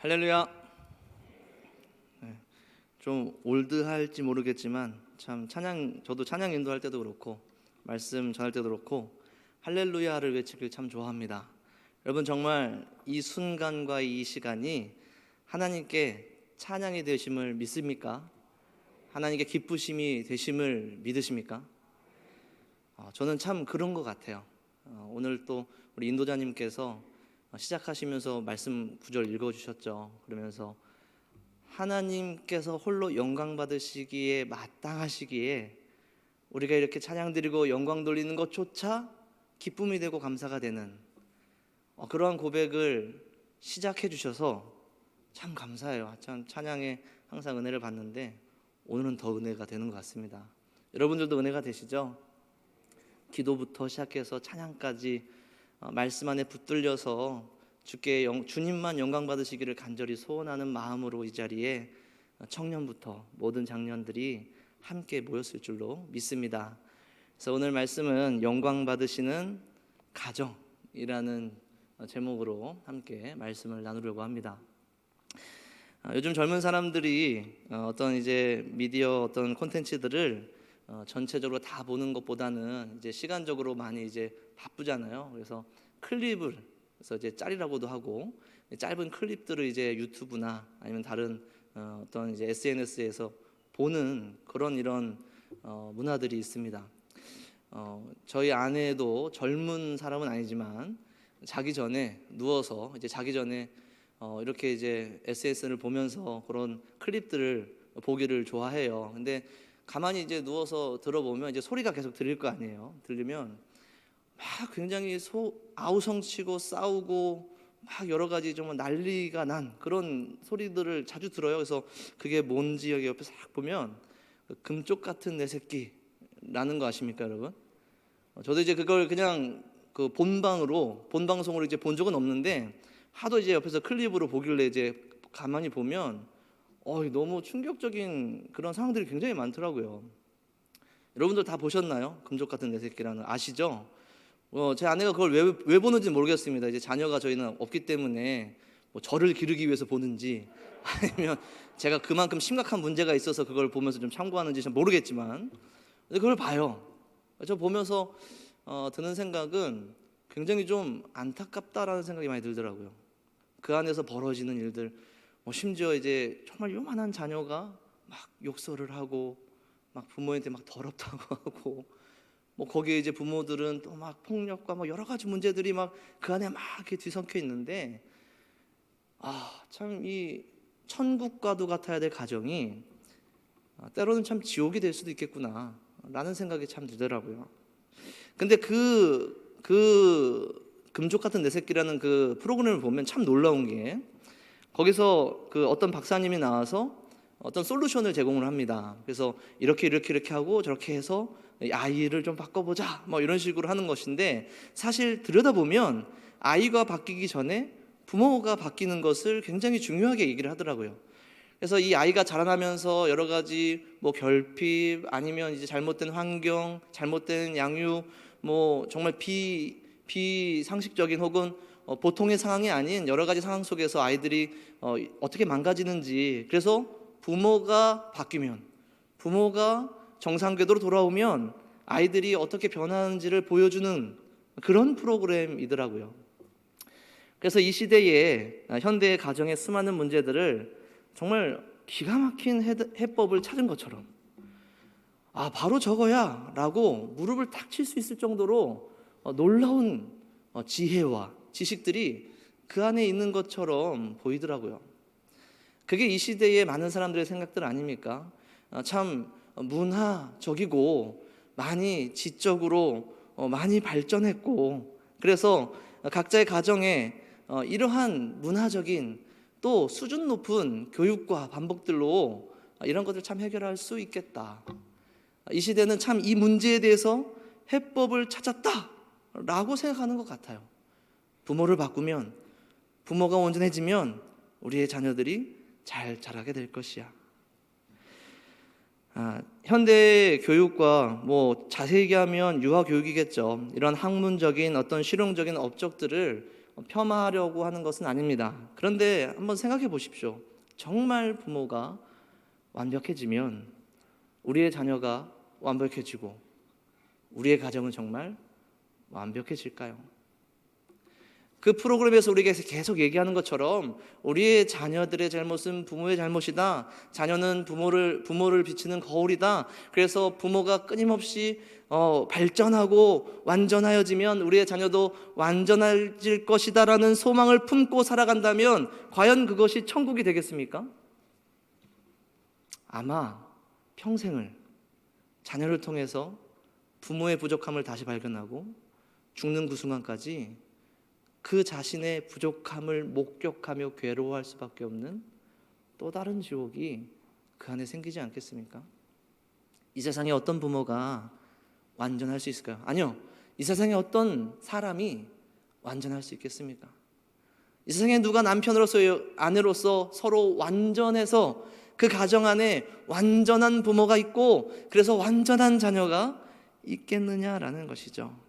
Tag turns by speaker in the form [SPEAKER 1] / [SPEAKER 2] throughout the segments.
[SPEAKER 1] 할렐루야. 좀 올드할지 모르겠지만 참 저도 찬양 인도할 때도 그렇고 말씀 전할 때도 그렇고 할렐루야를 외치길 참 좋아합니다. 여러분, 정말 이 순간과 이 시간이 하나님께 찬양이 되심을 믿습니까? 하나님께 기쁘심이 되심을 믿으십니까? 저는 참 그런 것 같아요. 오늘 또 우리 인도자님께서 시작하시면서 말씀 구절 읽어주셨죠. 그러면서 하나님께서 홀로 영광 받으시기에 마땅하시기에 우리가 이렇게 찬양 드리고 영광 돌리는 것조차 기쁨이 되고 감사가 되는 그러한 고백을 시작해 주셔서 참 감사해요. 참 찬양에 항상 은혜를 받는데 오늘은 더 은혜가 되는 것 같습니다. 여러분들도 은혜가 되시죠? 기도부터 시작해서 찬양까지 말씀 안에 붙들려서 주님만 영광 받으시기를 간절히 소원하는 마음으로 이 자리에 청년부터 모든 장년들이 함께 모였을 줄로 믿습니다. 그래서 오늘 말씀은 영광 받으시는 가정이라는 제목으로 함께 말씀을 나누려고 합니다. 요즘 젊은 사람들이 어떤 이제 미디어 어떤 콘텐츠들을 전체적으로 다 보는 것보다는 이제 시간적으로 많이 이제 바쁘잖아요. 그래서 클립을, 그래서 이제 짤이라고도 하고 짧은 클립들을 이제 유튜브나 아니면 다른 어떤 이제 SNS에서 보는 그런 이런 문화들이 있습니다. 저희 아내도 젊은 사람은 아니지만 자기 전에 누워서 이제 자기 전에 이렇게 이제 SNS를 보면서 그런 클립들을 보기를 좋아해요. 근데 가만히 이제 누워서 들어보면 이제 소리가 계속 들릴 거 아니에요. 들리면 막 굉장히 아우성치고 싸우고 막 여러 가지 정말 난리가 난 그런 소리들을 자주 들어요. 그래서 그게 뭔지 여기 옆에 싹 보면 금쪽 같은 내 새끼라는 거 아십니까, 여러분? 저도 이제 그걸 그냥 그 본방송으로 이제 본 적은 없는데 하도 이제 옆에서 클립으로 보길래 이제 가만히 보면 너무 충격적인 그런 상황들이 굉장히 많더라고요. 여러분들 다 보셨나요? 금쪽 같은 내 새끼라는, 아시죠? 제 아내가 그걸 왜 보는지 모르겠습니다. 이제 자녀가 저희는 없기 때문에 뭐 저를 기르기 위해서 보는지 아니면 제가 그만큼 심각한 문제가 있어서 그걸 보면서 좀 참고하는지 잘 모르겠지만 그걸 봐요. 저 보면서 드는 생각은 굉장히 좀 안타깝다라는 생각이 많이 들더라고요. 그 안에서 벌어지는 일들, 심지어 이제 정말 요만한 자녀가 막 욕설을 하고 막 부모한테 막 더럽다고 하고 거기에 이제 부모들은 또 막 폭력과 뭐 여러 가지 문제들이 막 그 안에 막 이렇게 뒤섞여 있는데 참 이 천국과도 같아야 될 가정이 때로는 참 지옥이 될 수도 있겠구나 라는 생각이 참 들더라고요. 근데 그 금쪽 같은 내 새끼라는 그 프로그램을 보면 참 놀라운 게 거기서 그 어떤 박사님이 나와서 어떤 솔루션을 제공을 합니다. 그래서 이렇게 하고 저렇게 해서 아이를 좀 바꿔보자 뭐 이런 식으로 하는 것인데, 사실 들여다보면 아이가 바뀌기 전에 부모가 바뀌는 것을 굉장히 중요하게 얘기를 하더라고요. 그래서 이 아이가 자라나면서 여러 가지 뭐 결핍 아니면 이제 잘못된 환경, 잘못된 양육, 뭐 정말 비상식적인 혹은 보통의 상황이 아닌 여러 가지 상황 속에서 아이들이 어떻게 망가지는지, 그래서 부모가 바뀌면, 부모가 정상 궤도로 돌아오면 아이들이 어떻게 변하는지를 보여주는 그런 프로그램이더라고요. 그래서 이 시대에 현대의 가정의 수많은 문제들을 정말 기가 막힌 해법을 찾은 것처럼 바로 저거야 라고 무릎을 탁 칠 수 있을 정도로 놀라운 지혜와 지식들이 그 안에 있는 것처럼 보이더라고요. 그게 이 시대의 많은 사람들의 생각들 아닙니까? 참 문화적이고 많이 지적으로 많이 발전했고, 그래서 각자의 가정에 이러한 문화적인 또 수준 높은 교육과 반복들로 이런 것들 참 해결할 수 있겠다. 이 시대는 참 이 문제에 대해서 해법을 찾았다라고 생각하는 것 같아요. 부모를 바꾸면, 부모가 온전해지면 우리의 자녀들이 잘 자라게 될 것이야. 현대 교육과 뭐 자세히 얘기하면 유아 교육이겠죠. 이런 학문적인 어떤 실용적인 업적들을 폄하하려고 하는 것은 아닙니다. 그런데 한번 생각해 보십시오. 정말 부모가 완벽해지면 우리의 자녀가 완벽해지고 우리의 가정은 정말 완벽해질까요? 그 프로그램에서 우리에게 계속 얘기하는 것처럼 우리의 자녀들의 잘못은 부모의 잘못이다. 자녀는 부모를 비치는 거울이다. 그래서 부모가 끊임없이 발전하고 완전하여지면 우리의 자녀도 완전해질 것이다라는 소망을 품고 살아간다면 과연 그것이 천국이 되겠습니까? 아마 평생을 자녀를 통해서 부모의 부족함을 다시 발견하고 죽는 그 순간까지 그 자신의 부족함을 목격하며 괴로워할 수밖에 없는 또 다른 지옥이 그 안에 생기지 않겠습니까? 이 세상에 어떤 부모가 완전할 수 있을까요? 아니요. 이 세상에 어떤 사람이 완전할 수 있겠습니까? 이 세상에 누가 남편으로서 아내로서 서로 완전해서 그 가정 안에 완전한 부모가 있고 그래서 완전한 자녀가 있겠느냐라는 것이죠.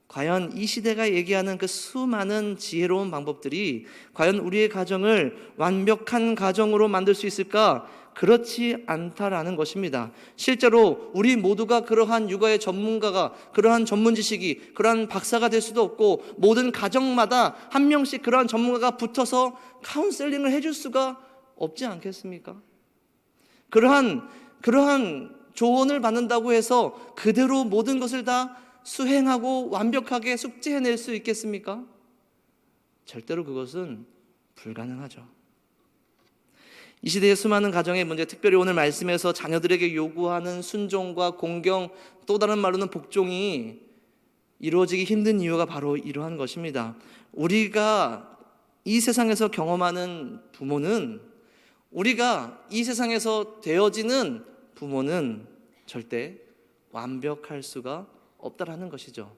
[SPEAKER 1] 과연 이 시대가 얘기하는 그 수많은 지혜로운 방법들이 과연 우리의 가정을 완벽한 가정으로 만들 수 있을까? 그렇지 않다라는 것입니다. 실제로 우리 모두가 그러한 육아의 전문가가, 그러한 전문 지식이, 그러한 박사가 될 수도 없고 모든 가정마다 한 명씩 그러한 전문가가 붙어서 카운셀링을 해줄 수가 없지 않겠습니까? 그러한 조언을 받는다고 해서 그대로 모든 것을 다 수행하고 완벽하게 숙지해낼 수 있겠습니까? 절대로 그것은 불가능하죠. 이 시대의 수많은 가정의 문제, 특별히 오늘 말씀에서 자녀들에게 요구하는 순종과 공경, 또 다른 말로는 복종이 이루어지기 힘든 이유가 바로 이러한 것입니다. 우리가 이 세상에서 경험하는 부모는, 우리가 이 세상에서 되어지는 부모는 절대 완벽할 수가 없다라는 것이죠.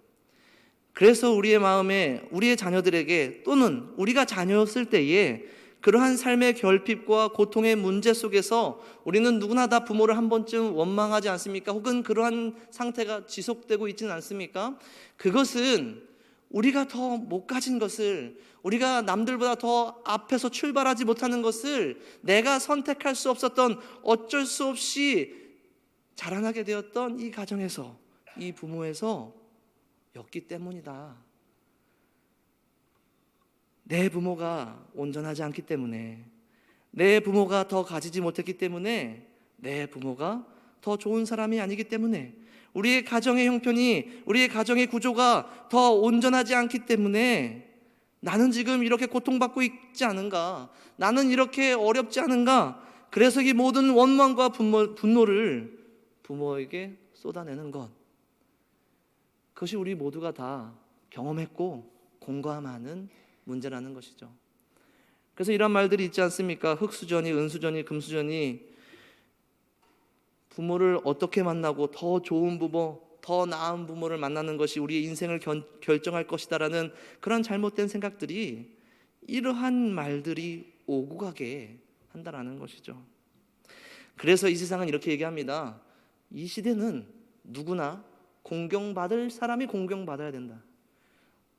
[SPEAKER 1] 그래서 우리의 마음에 우리의 자녀들에게 또는 우리가 자녀였을 때에 그러한 삶의 결핍과 고통의 문제 속에서 우리는 누구나 다 부모를 한 번쯤 원망하지 않습니까? 혹은 그러한 상태가 지속되고 있지는 않습니까? 그것은 우리가 더 못 가진 것을, 우리가 남들보다 더 앞에서 출발하지 못하는 것을 내가 선택할 수 없었던, 어쩔 수 없이 자라나게 되었던 이 가정에서, 이 부모에서 였기 때문이다. 내 부모가 온전하지 않기 때문에, 내 부모가 더 가지지 못했기 때문에, 내 부모가 더 좋은 사람이 아니기 때문에, 우리의 가정의 형편이, 우리의 가정의 구조가 더 온전하지 않기 때문에 나는 지금 이렇게 고통받고 있지 않은가, 나는 이렇게 어렵지 않은가. 그래서 이 모든 원망과 분노를 부모에게 쏟아내는 것, 그것이 우리 모두가 다 경험했고 공감하는 문제라는 것이죠. 그래서 이런 말들이 있지 않습니까? 흙수저니 은수저니 금수저니, 부모를 어떻게 만나고 더 좋은 부모, 더 나은 부모를 만나는 것이 우리의 인생을 결정할 것이다라는 그런 잘못된 생각들이, 이러한 말들이 오고 가게 한다라는 것이죠. 그래서 이 세상은 이렇게 얘기합니다. 이 시대는 누구나 공경받을 사람이 공경받아야 된다.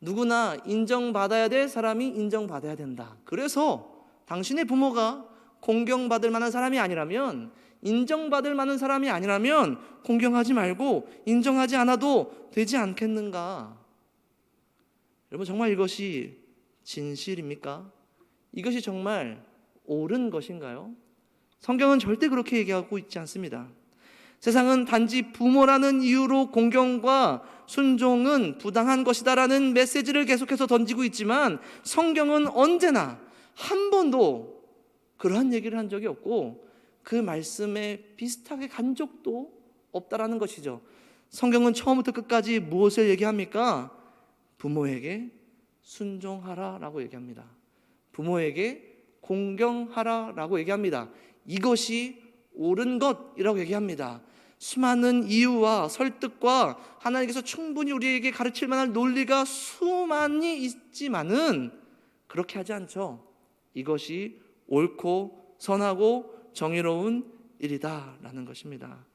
[SPEAKER 1] 누구나 인정받아야 될 사람이 인정받아야 된다. 그래서 당신의 부모가 공경받을 만한 사람이 아니라면, 인정받을 만한 사람이 아니라면 공경하지 말고 인정하지 않아도 되지 않겠는가? 여러분, 정말 이것이 진실입니까? 이것이 정말 옳은 것인가요? 성경은 절대 그렇게 얘기하고 있지 않습니다. 세상은 단지 부모라는 이유로 공경과 순종은 부당한 것이다라는 메시지를 계속해서 던지고 있지만, 성경은 언제나 한 번도 그러한 얘기를 한 적이 없고 그 말씀에 비슷하게 간 적도 없다라는 것이죠. 성경은 처음부터 끝까지 무엇을 얘기합니까? 부모에게 순종하라라고 얘기합니다. 부모에게 공경하라라고 얘기합니다. 이것이 옳은 것이라고 얘기합니다. 수많은 이유와 설득과 하나님께서 충분히 우리에게 가르칠 만한 논리가 수많이 있지만은 그렇게 하지 않죠. 이것이 옳고 선하고 정의로운 일이다라는 것입니다.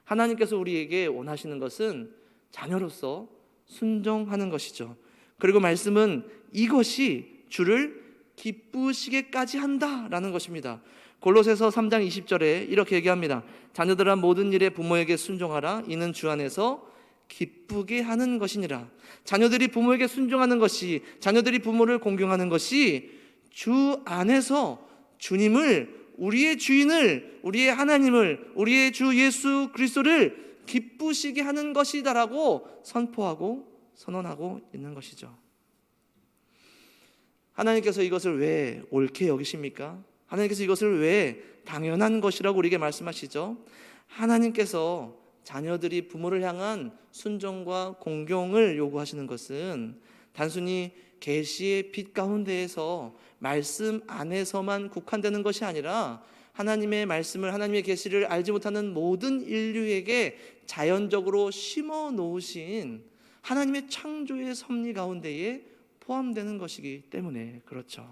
[SPEAKER 1] 하나님께서 우리에게 원하시는 것은 자녀로서 순종하는 것이죠. 그리고 말씀은 이것이 주를 기쁘시게까지 한다라는 것입니다. 골로새서 3장 20절에 이렇게 얘기합니다. 자녀들아 모든 일에 부모에게 순종하라. 이는 주 안에서 기쁘게 하는 것이니라. 자녀들이 부모에게 순종하는 것이, 자녀들이 부모를 공경하는 것이 주 안에서 주님을, 우리의 주인을, 우리의 하나님을, 우리의 주 예수 그리스도를 기쁘시게 하는 것이다라고 선포하고 선언하고 있는 것이죠. 하나님께서 이것을 왜 옳게 여기십니까? 하나님께서 이것을 왜 당연한 것이라고 우리에게 말씀하시죠? 하나님께서 자녀들이 부모를 향한 순종과 공경을 요구하시는 것은 단순히 계시의 빛 가운데에서 말씀 안에서만 국한되는 것이 아니라 하나님의 말씀을, 하나님의 계시를 알지 못하는 모든 인류에게 자연적으로 심어 놓으신 하나님의 창조의 섭리 가운데에 포함되는 것이기 때문에 그렇죠.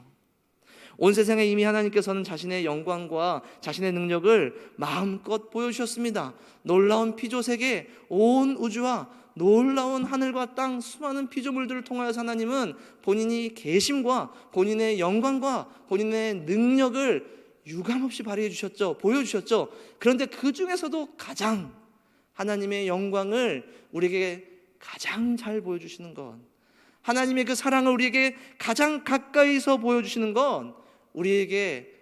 [SPEAKER 1] 온 세상에 이미 하나님께서는 자신의 영광과 자신의 능력을 마음껏 보여주셨습니다. 놀라운 피조세계, 온 우주와 놀라운 하늘과 땅, 수많은 피조물들을 통하여서 하나님은 본인이 계심과 본인의 영광과 본인의 능력을 유감없이 발휘해 주셨죠. 보여주셨죠. 그런데 그 중에서도 가장 하나님의 영광을 우리에게 가장 잘 보여주시는 것, 하나님의 그 사랑을 우리에게 가장 가까이서 보여주시는 건 우리에게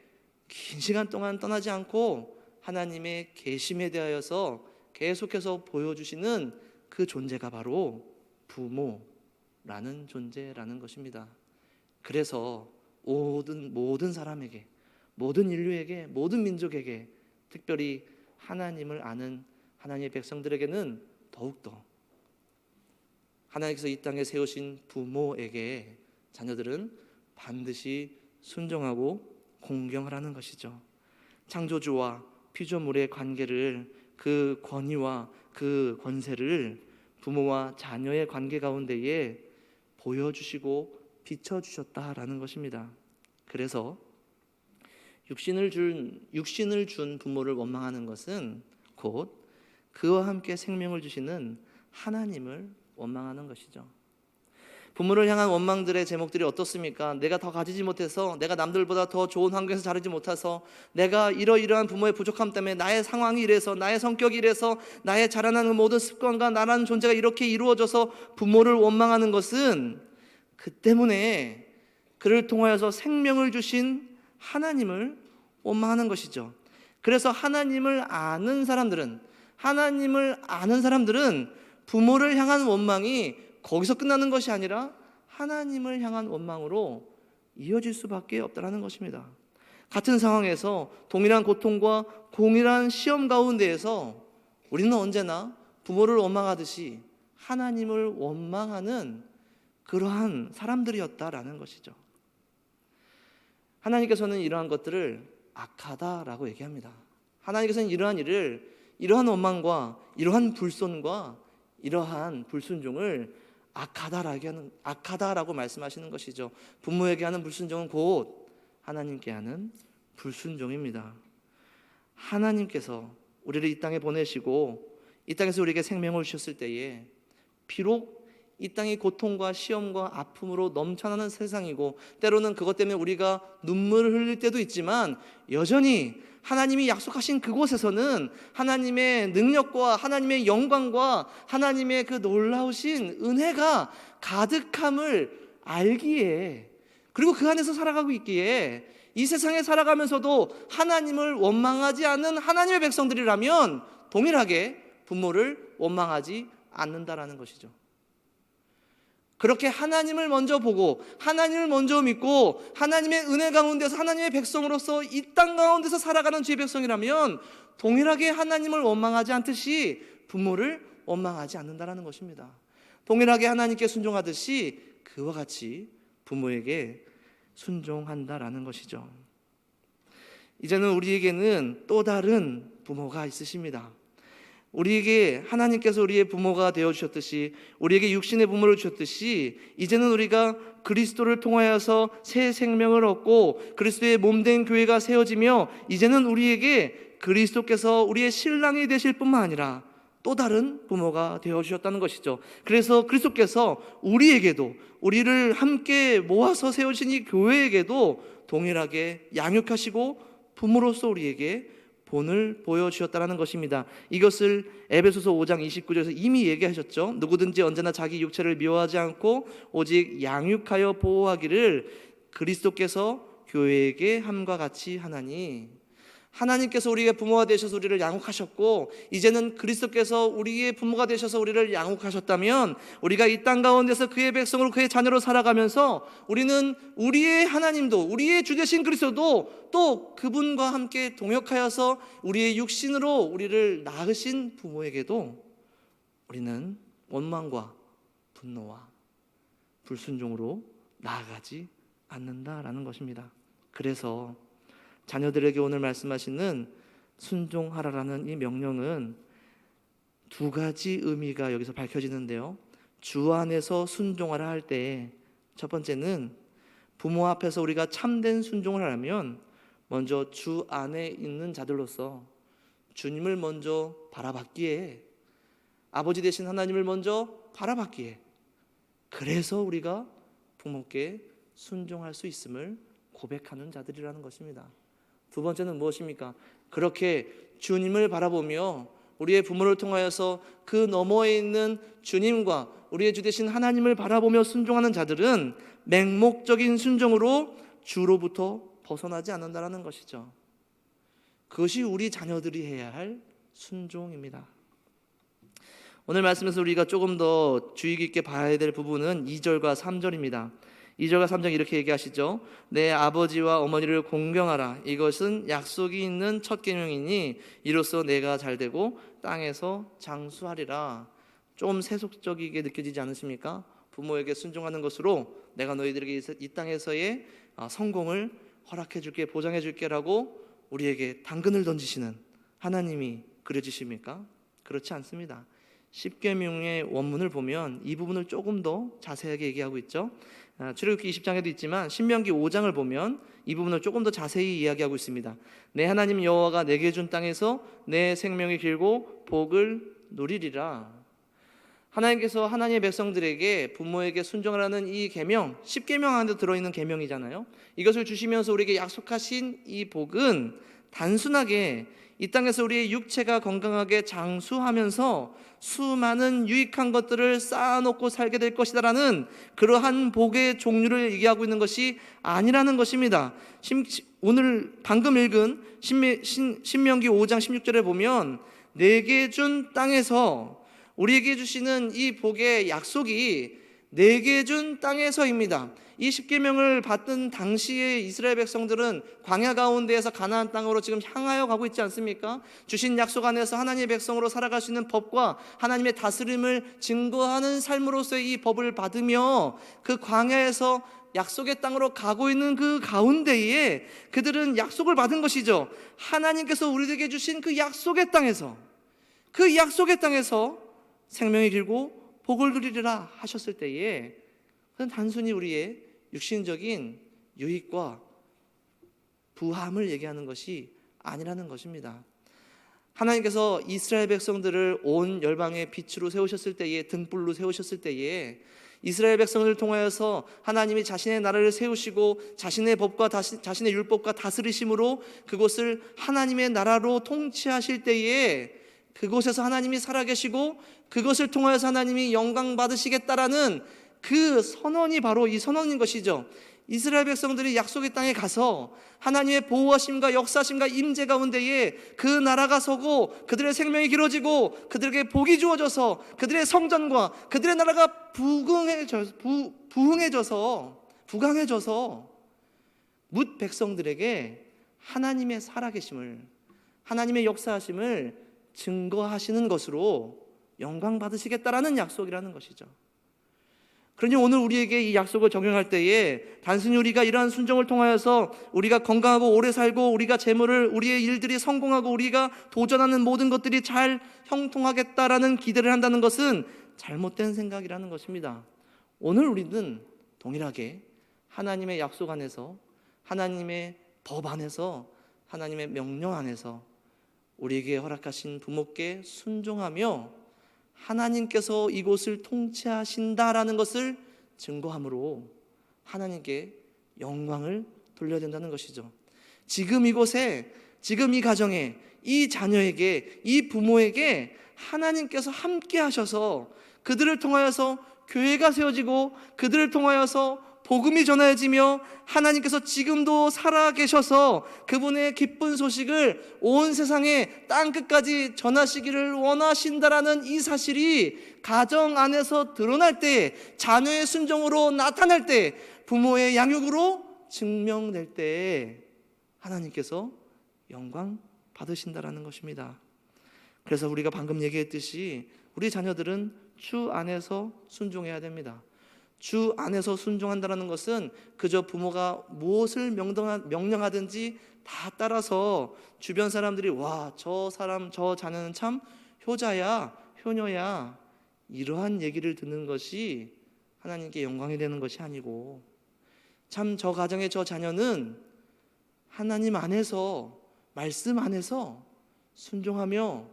[SPEAKER 1] 긴 시간 동안 떠나지 않고 하나님의 계심에 대하여서 계속해서 보여주시는 그 존재가 바로 부모라는 존재라는 것입니다. 그래서 모든 사람에게, 모든 인류에게, 모든 민족에게, 특별히 하나님을 아는 하나님의 백성들에게는 더욱더 하나님께서 이 땅에 세우신 부모에게 자녀들은 반드시 순종하고 공경하라는 것이죠. 창조주와 피조물의 관계를, 그 권위와 그 권세를 부모와 자녀의 관계 가운데에 보여주시고 비춰주셨다라는 것입니다. 그래서 육신을 준 부모를 원망하는 것은 곧 그와 함께 생명을 주시는 하나님을 원망하는 것이죠. 부모를 향한 원망들의 제목들이 어떻습니까? 내가 더 가지지 못해서, 내가 남들보다 더 좋은 환경에서 자라지 못해서, 내가 이러이러한 부모의 부족함 때문에 나의 상황이 이래서, 나의 성격이 이래서, 나의 자라나는 모든 습관과 나라는 존재가 이렇게 이루어져서 부모를 원망하는 것은 그 때문에 그를 통하여서 생명을 주신 하나님을 원망하는 것이죠. 그래서 하나님을 아는 사람들은 부모를 향한 원망이 거기서 끝나는 것이 아니라 하나님을 향한 원망으로 이어질 수밖에 없다는 것입니다. 같은 상황에서 동일한 고통과 동일한 시험 가운데에서 우리는 언제나 부모를 원망하듯이 하나님을 원망하는 그러한 사람들이었다라는 것이죠. 하나님께서는 이러한 것들을 악하다라고 얘기합니다. 하나님께서는 이러한 일을, 이러한 원망과 이러한 불손과 이러한 불순종을 악하다라고 말씀하시는 것이죠. 부모에게 하는 불순종은 곧 하나님께 하는 불순종입니다. 하나님께서 우리를 이 땅에 보내시고 이 땅에서 우리에게 생명을 주셨을 때에 비록 이 땅이 고통과 시험과 아픔으로 넘쳐나는 세상이고 때로는 그것 때문에 우리가 눈물을 흘릴 때도 있지만 여전히 하나님이 약속하신 그곳에서는 하나님의 능력과 하나님의 영광과 하나님의 그 놀라우신 은혜가 가득함을 알기에, 그리고 그 안에서 살아가고 있기에 이 세상에 살아가면서도 하나님을 원망하지 않는 하나님의 백성들이라면 동일하게 부모를 원망하지 않는다라는 것이죠. 그렇게 하나님을 먼저 보고 하나님을 먼저 믿고 하나님의 은혜 가운데서 하나님의 백성으로서 이 땅 가운데서 살아가는 주의 백성이라면 동일하게 하나님을 원망하지 않듯이 부모를 원망하지 않는다라는 것입니다. 동일하게 하나님께 순종하듯이 그와 같이 부모에게 순종한다라는 것이죠. 이제는 우리에게는 또 다른 부모가 있으십니다. 우리에게 하나님께서 우리의 부모가 되어주셨듯이, 우리에게 육신의 부모를 주셨듯이, 이제는 우리가 그리스도를 통하여서 새 생명을 얻고 그리스도의 몸된 교회가 세워지며 이제는 우리에게 그리스도께서 우리의 신랑이 되실 뿐만 아니라 또 다른 부모가 되어주셨다는 것이죠. 그래서 그리스도께서 우리에게도, 우리를 함께 모아서 세우신 이 교회에게도 동일하게 양육하시고 부모로서 우리에게 본을 보여주셨다는 것입니다. 이것을 에베소서 5장 29절에서 이미 얘기하셨죠. 누구든지 언제나 자기 육체를 미워하지 않고 오직 양육하여 보호하기를 그리스도께서 교회에게 함과 같이 하나니, 하나님께서 우리의 부모가 되셔서 우리를 양육하셨고, 이제는 그리스도께서 우리의 부모가 되셔서 우리를 양육하셨다면, 우리가 이 땅 가운데서 그의 백성으로 그의 자녀로 살아가면서 우리는 우리의 하나님도, 우리의 주 되신 그리스도도 또 그분과 함께 동역하여서 우리의 육신으로 우리를 낳으신 부모에게도 우리는 원망과 분노와 불순종으로 나아가지 않는다라는 것입니다. 그래서 자녀들에게 오늘 말씀하시는 순종하라라는 이 명령은 두 가지 의미가 여기서 밝혀지는데요. 주 안에서 순종하라 할 때 첫 번째는 부모 앞에서 우리가 참된 순종을 하려면 먼저 주 안에 있는 자들로서 주님을 먼저 바라봤기에, 아버지 되신 하나님을 먼저 바라봤기에, 그래서 우리가 부모께 순종할 수 있음을 고백하는 자들이라는 것입니다. 두 번째는 무엇입니까? 그렇게 주님을 바라보며 우리의 부모를 통하여서 그 너머에 있는 주님과 우리의 주 되신 하나님을 바라보며 순종하는 자들은 맹목적인 순종으로 주로부터 벗어나지 않는다는 것이죠. 그것이 우리 자녀들이 해야 할 순종입니다. 오늘 말씀에서 우리가 조금 더 주의 깊게 봐야 될 부분은 2절과 3절입니다. 2절과 3절 이렇게 얘기하시죠. 내 아버지와 어머니를 공경하라. 이것은 약속이 있는 첫 계명이니 이로써 내가 잘되고 땅에서 장수하리라. 좀 세속적이게 느껴지지 않으십니까? 부모에게 순종하는 것으로 내가 너희들에게 이 땅에서의 성공을 허락해 줄게, 보장해 줄게라고 우리에게 당근을 던지시는 하나님이 그려지십니까? 그렇지 않습니다. 십계명의 원문을 보면 이 부분을 조금 더 자세하게 얘기하고 있죠. 출애굽기 20장에도 있지만 신명기 5장을 보면 이 부분을 조금 더 자세히 이야기하고 있습니다. 내 하나님 여호와가 내게 준 땅에서 내 생명이 길고 복을 누리리라. 하나님께서 하나님의 백성들에게 부모에게 순종하라는 이 계명, 10계명 안에 들어있는 계명이잖아요. 이것을 주시면서 우리에게 약속하신 이 복은 단순하게 이 땅에서 우리의 육체가 건강하게 장수하면서 수많은 유익한 것들을 쌓아놓고 살게 될 것이다라는 그러한 복의 종류를 얘기하고 있는 것이 아니라는 것입니다. 오늘 방금 읽은 신명기 5장 16절에 보면 내게 준 땅에서, 우리에게 주시는 이 복의 약속이 내게 준 땅에서입니다. 이 십계명을 받던 당시의 이스라엘 백성들은 광야 가운데에서 가나안 땅으로 지금 향하여 가고 있지 않습니까? 주신 약속 안에서 하나님의 백성으로 살아갈 수 있는 법과 하나님의 다스림을 증거하는 삶으로서의 이 법을 받으며 그 광야에서 약속의 땅으로 가고 있는 그 가운데에 그들은 약속을 받은 것이죠. 하나님께서 우리에게 주신 그 약속의 땅에서, 그 약속의 땅에서 생명이 길고 복을 누리리라 하셨을 때에 그건 단순히 우리의 육신적인 유익과 부함을 얘기하는 것이 아니라는 것입니다. 하나님께서 이스라엘 백성들을 온 열방의 빛으로 세우셨을 때에, 등불로 세우셨을 때에 이스라엘 백성을 통하여서 하나님이 자신의 나라를 세우시고 자신의 법과 자신의 율법과 다스리심으로 그곳을 하나님의 나라로 통치하실 때에 그곳에서 하나님이 살아계시고 그것을 통하여서 하나님이 영광 받으시겠다라는 그 선언이 바로 이 선언인 것이죠. 이스라엘 백성들이 약속의 땅에 가서 하나님의 보호하심과 역사하심과 임재 가운데에 그 나라가 서고 그들의 생명이 길어지고 그들에게 복이 주어져서 그들의 성전과 그들의 나라가 부강해져서 뭇 백성들에게 하나님의 살아계심을, 하나님의 역사하심을 증거하시는 것으로 영광 받으시겠다라는 약속이라는 것이죠. 그러니 오늘 우리에게 이 약속을 적용할 때에 단순히 우리가 이러한 순종을 통하여서 우리가 건강하고 오래 살고 우리가 재물을, 우리의 일들이 성공하고 우리가 도전하는 모든 것들이 잘 형통하겠다라는 기대를 한다는 것은 잘못된 생각이라는 것입니다. 오늘 우리는 동일하게 하나님의 약속 안에서, 하나님의 법 안에서, 하나님의 명령 안에서 우리에게 허락하신 부모께 순종하며 하나님께서 이곳을 통치하신다라는 것을 증거함으로 하나님께 영광을 돌려야 된다는 것이죠. 지금 이곳에, 지금 이 가정에, 이 자녀에게, 이 부모에게 하나님께서 함께 하셔서 그들을 통하여서 교회가 세워지고 그들을 통하여서 복음이 전해지며 하나님께서 지금도 살아계셔서 그분의 기쁜 소식을 온 세상에 땅끝까지 전하시기를 원하신다라는 이 사실이 가정 안에서 드러날 때, 자녀의 순종으로 나타날 때, 부모의 양육으로 증명될 때 하나님께서 영광 받으신다라는 것입니다. 그래서 우리가 방금 얘기했듯이 우리 자녀들은 주 안에서 순종해야 됩니다. 주 안에서 순종한다는 것은 그저 부모가 무엇을 명령하든지 다 따라서 주변 사람들이 와, 저 사람, 저 자녀는 참 효자야, 효녀야, 이러한 얘기를 듣는 것이 하나님께 영광이 되는 것이 아니고, 참 저 가정의 저 자녀는 하나님 안에서, 말씀 안에서 순종하며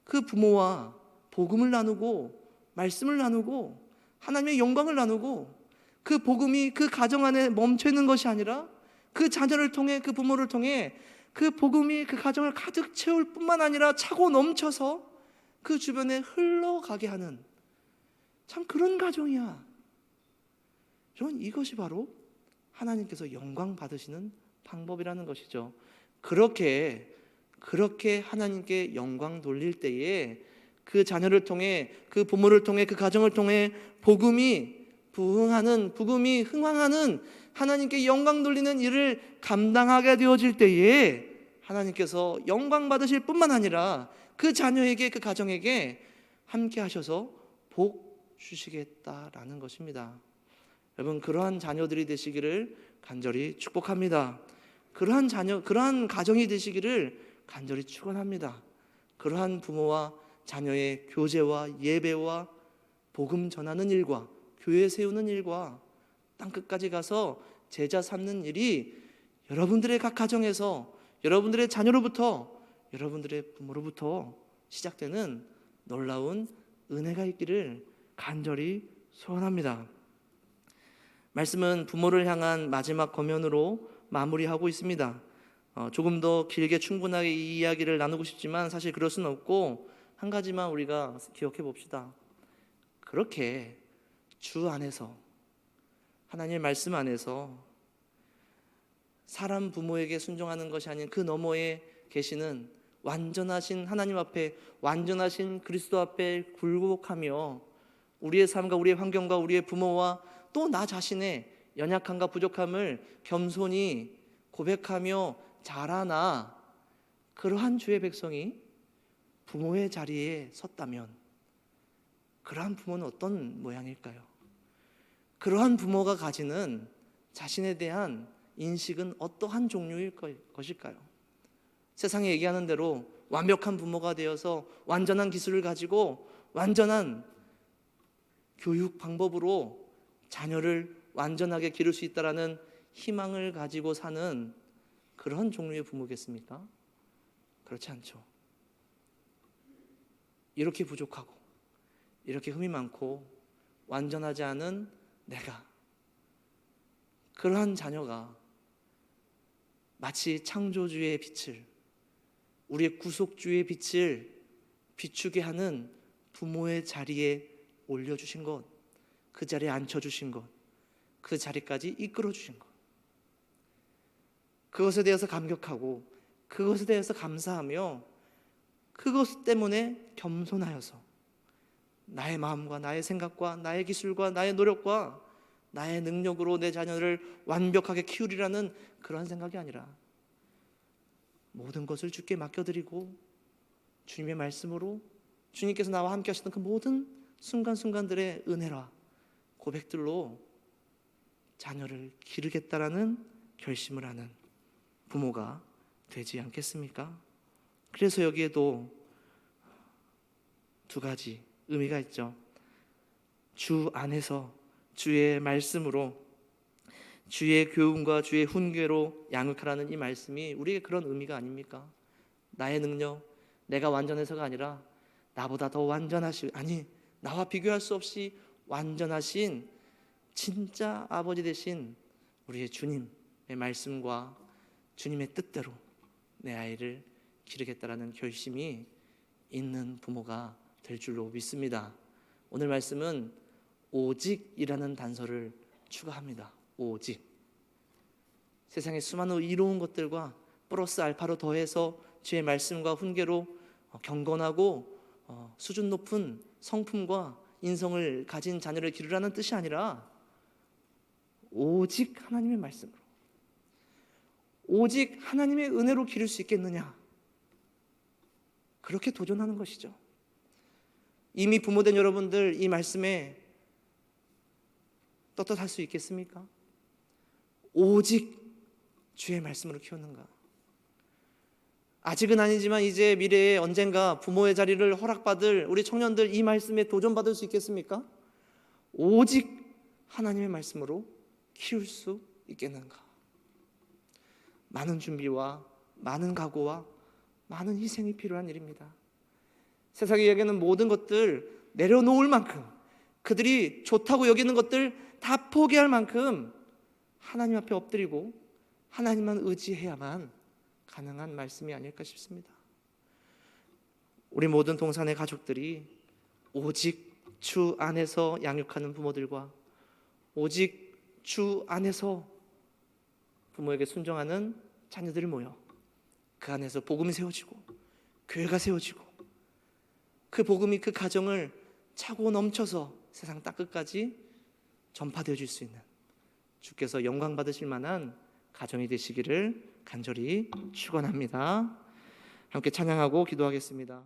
[SPEAKER 1] 그 부모와 복음을 나누고 말씀을 나누고 하나님의 영광을 나누고, 그 복음이 그 가정 안에 멈춰 있는 것이 아니라 그 자녀를 통해, 그 부모를 통해 그 복음이 그 가정을 가득 채울 뿐만 아니라 차고 넘쳐서 그 주변에 흘러가게 하는 참 그런 가정이야. 여러분, 이것이 바로 하나님께서 영광 받으시는 방법이라는 것이죠. 그렇게 하나님께 영광 돌릴 때에 그 자녀를 통해, 그 부모를 통해, 그 가정을 통해 복음이 흥황하는 하나님께 영광 돌리는 일을 감당하게 되어질 때에 하나님께서 영광 받으실 뿐만 아니라 그 자녀에게, 그 가정에게 함께 하셔서 복 주시겠다라는 것입니다. 여러분, 그러한 자녀들이 되시기를 간절히 축복합니다. 그러한 가정이 되시기를 간절히 축원합니다. 그러한 부모와 자녀의 교제와 예배와 복음 전하는 일과 교회 세우는 일과 땅끝까지 가서 제자 삼는 일이 여러분들의 각 가정에서, 여러분들의 자녀로부터, 여러분들의 부모로부터 시작되는 놀라운 은혜가 있기를 간절히 소원합니다. 말씀은 부모를 향한 마지막 권면으로 마무리하고 있습니다. 조금 더 길게 충분하게 이 이야기를 나누고 싶지만 사실 그럴 수는 없고, 한 가지만 우리가 기억해 봅시다. 그렇게 주 안에서, 하나님의 말씀 안에서 사람 부모에게 순종하는 것이 아닌 그 너머에 계시는 완전하신 하나님 앞에, 완전하신 그리스도 앞에 굴복하며 우리의 삶과 우리의 환경과 우리의 부모와 또 나 자신의 연약함과 부족함을 겸손히 고백하며 자라나, 그러한 주의 백성이 부모의 자리에 섰다면 그러한 부모는 어떤 모양일까요? 그러한 부모가 가지는 자신에 대한 인식은 어떠한 종류일 것일까요? 세상에 얘기하는 대로 완벽한 부모가 되어서 완전한 기술을 가지고 완전한 교육 방법으로 자녀를 완전하게 기를 수 있다라는 희망을 가지고 사는 그런 종류의 부모겠습니까? 그렇지 않죠. 이렇게 부족하고 이렇게 흠이 많고 완전하지 않은 내가, 그러한 자녀가 마치 창조주의 빛을, 우리의 구속주의 빛을 비추게 하는 부모의 자리에 올려주신 것, 그 자리에 앉혀주신 것, 그 자리까지 이끌어주신 것, 그것에 대해서 감격하고 그것에 대해서 감사하며 그것 때문에 겸손하여서 나의 마음과 나의 생각과 나의 기술과 나의 노력과 나의 능력으로 내 자녀를 완벽하게 키우리라는 그런 생각이 아니라 모든 것을 주께 맡겨드리고 주님의 말씀으로 주님께서 나와 함께 하시던 그 모든 순간순간들의 은혜와 고백들로 자녀를 기르겠다라는 결심을 하는 부모가 되지 않겠습니까? 그래서 여기에도 두 가지 의미가 있죠. 주 안에서 주의 말씀으로, 주의 교훈과 주의 훈계로 양육하라는 이 말씀이 우리에게 그런 의미가 아닙니까? 나의 능력, 내가 완전해서가 아니라 나보다 더 나와 비교할 수 없이 완전하신 진짜 아버지 되신 우리의 주님의 말씀과 주님의 뜻대로 내 아이를 기르겠다라는 결심이 있는 부모가 될 줄로 믿습니다. 오늘 말씀은 오직이라는 단서를 추가합니다. 오직. 세상의 수많은 이로운 것들과 플러스 알파로 더해서 주의 말씀과 훈계로 경건하고 수준 높은 성품과 인성을 가진 자녀를 기르라는 뜻이 아니라 오직 하나님의 말씀으로, 오직 하나님의 은혜로 기를 수 있겠느냐, 그렇게 도전하는 것이죠. 이미 부모된 여러분들 이 말씀에 떳떳할 수 있겠습니까? 오직 주의 말씀으로 키웠는가? 아직은 아니지만 이제 미래에 언젠가 부모의 자리를 허락받을 우리 청년들 이 말씀에 도전받을 수 있겠습니까? 오직 하나님의 말씀으로 키울 수 있겠는가? 많은 준비와 많은 각오와 많은 희생이 필요한 일입니다. 세상에 여기는 모든 것들 내려놓을 만큼, 그들이 좋다고 여기는 것들 다 포기할 만큼 하나님 앞에 엎드리고 하나님만 의지해야만 가능한 말씀이 아닐까 싶습니다. 우리 모든 동산의 가족들이 오직 주 안에서 양육하는 부모들과 오직 주 안에서 부모에게 순종하는 자녀들이 모여 그 안에서 복음이 세워지고 교회가 세워지고 그 복음이 그 가정을 차고 넘쳐서 세상 땅끝까지 전파되어질 수 있는 주께서 영광 받으실 만한 가정이 되시기를 간절히 축원합니다. 함께 찬양하고 기도하겠습니다.